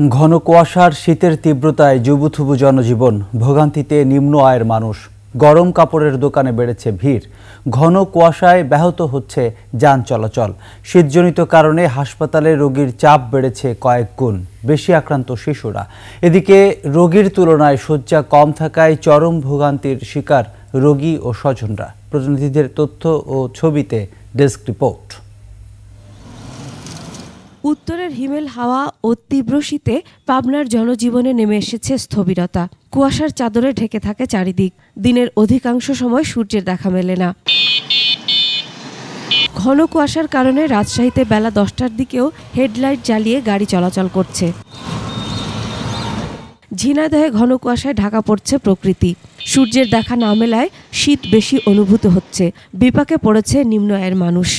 ঘন কুয়াশার শীতের তীব্রতায় জুবুথুবু জনজীবন, ভোগান্তিতে নিম্ন আয়ের মানুষ। গরম কাপড়ের দোকানে বেড়েছে ভিড়। ঘন কুয়াশায় ব্যাহত হচ্ছে যান চলাচল। শীতজনিত কারণে হাসপাতালে রোগীর চাপ বেড়েছে কয়েক গুণ। বেশি আক্রান্ত শিশুরা। এদিকে রোগীর তুলনায় শয্যা কম থাকায় চরম ভোগান্তির শিকার রোগী ও স্বজনরা। প্রতিনিধিদের তথ্য ও ছবিতে ডেস্ক রিপোর্ট। উত্তরের হিমেল হাওয়া ও তীব্র শীতে পাবনার জনজীবনে নেমে এসেছে স্থবিরতা। কুয়াশার চাদরে ঢেকে থাকে চারিদিক। দিনের অধিকাংশ সময় সূর্যের দেখা মেলে না। ঘন কুয়াশার কারণে রাজশাহীতে বেলা 10টার দিকেও হেডলাইট জ্বালিয়ে গাড়ি চলাচল করছে। ঝিনাইদহে ঘন কুয়াশায় ঢাকা পড়ছে প্রকৃতি। সূর্যের দেখা না মেলায় শীত বেশি অনুভূত হচ্ছে। বিপাকে পড়েছে নিম্ন আয়ের মানুষ।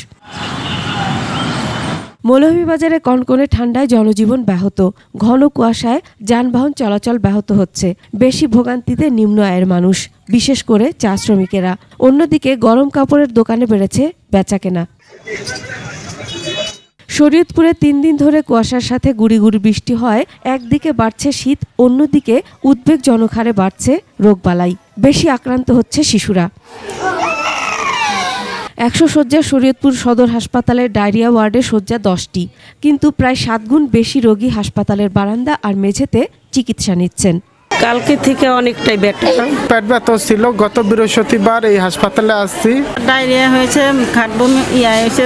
মৌলভীবাজারে কনকনে ঠান্ডায় জনজীবন ব্যাহত। ঘন কুয়াশায় যানবাহন চলাচল ব্যাহত হচ্ছে। বেশি ভোগান্তিতে নিম্ন আয়ের মানুষ, বিশেষ করে চা শ্রমিকেরা। অন্যদিকে গরম কাপড়ের দোকানে বেড়েছে বেচাকেনা। শরীয়তপুরে 3 দিন ধরে কুয়াশার সাথে গুড়ি গুড়ি বৃষ্টি হয়। একদিকে বাড়ছে শীত, অন্যদিকে উদ্বেগজনক হারে বাড়ছে রোগবালাই। বেশি আক্রান্ত হচ্ছে শিশুরা। 100 শয্যার শরীয়তপুর সদর হাসপাতালের ডায়রিয়া ওয়ার্ডে শয্যা 10টি, কিন্তু প্রায় 7 গুণ বেশি রোগী হাসপাতালের বারান্দা আর মেঝেতে চিকিৎসা নিচ্ছেন। কালকে থেকে অনেকটাই বেটার। পেট ব্যথা ছিল, গত বৃহস্পতিবার এই হাসপাতালে আসছি। ডায়রিয়া হয়েছে, খাট বমি হয়েছে,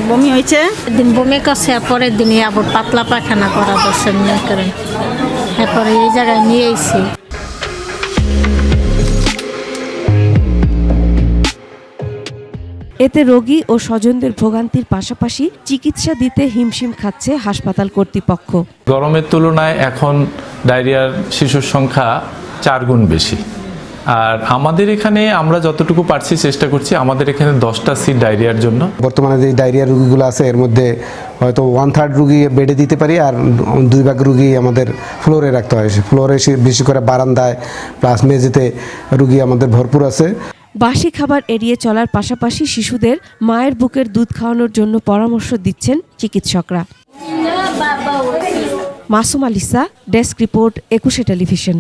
বমি হয়েছে। দিন বমি করছে, পরের দিনই আবার পাতলা পায়খানা করা বসে নিয়ে করেন, এরপরে এই জায়গায় নিয়ে এসেছি। এতে রোগী ও স্বজনদের ভোগান্তির পাশাপাশি চিকিৎসা দিতে হিমশিম খাচ্ছে হাসপাতাল কর্তৃপক্ষ। গরমের তুলনায় এখন ডায়রিয়ার শিশুর সংখ্যা 4 গুণ বেশি। আর আমাদের এখানে আমরা যতটুকু পারছি চেষ্টা করছি। আমাদের এখানে 10টা সিট ডায়রিয়ার জন্য। বর্তমানে যে ডায়রিয়া রোগীগুলো আছে এর মধ্যে হয়তো 1/3 রোগী বেডে দিতে পারি, আর 2 ভাগ রোগী আমাদের ফ্লোরে রাখতে হয়। ফ্লোরে বেশি করে বারান্দায় প্লাস মেঝেতে রোগী আমাদের ভরপুর আছে। বাসি খাবার এড়িয়ে চলার পাশাপাশি শিশুদের মায়ের বুকের দুধ খাওয়ানোর জন্য পরামর্শ দিচ্ছেন চিকিৎসকরা। Masum আলিসা, desk report, 21 television.